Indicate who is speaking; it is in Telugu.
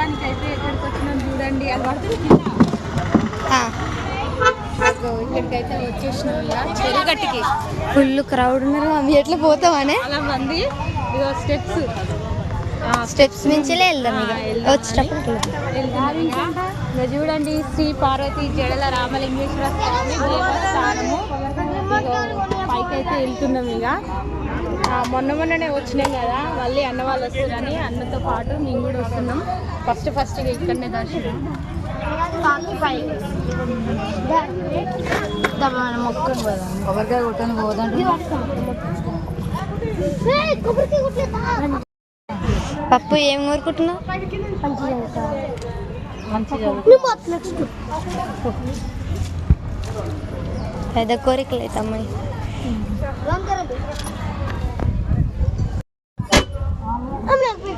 Speaker 1: మొత్తానికి అయితే ఎక్కడికి వచ్చినాం చూడండి. అది పడుతుంది ఇక్కడికైతే వచ్చేసినాం. ఇక చెరుగట్టుకి
Speaker 2: ఫుల్ క్రౌడ్ ఉన్నారు. అవి ఎట్లా పోతామనే
Speaker 1: చాలా మంది. ఇక
Speaker 2: స్టెప్స్ నుంచి వెళ్దాం. వచ్చేటప్పుడు
Speaker 1: ఇక చూడండి, శ్రీ పార్వతి జడల రామలింగేశ్వర స్వామి దేవస్థానము. పైకి అయితే వెళ్తున్నాం. ఇక మొన్ననే వచ్చినాం కదా, మళ్ళీ అన్న వాళ్ళు వస్తారని అన్నతో పాటు మేము కూడా వస్తున్నాం. ఫస్ట్ ఇక ఇక్కడనే దర్శనం.
Speaker 2: మొక్కం కదా, కొబ్బరికాయ కొట్టని పోదండి. పప్పు ఏం కోరుకుంటున్నావు? పెద్ద కోరికలు అయితే అమ్మాయి.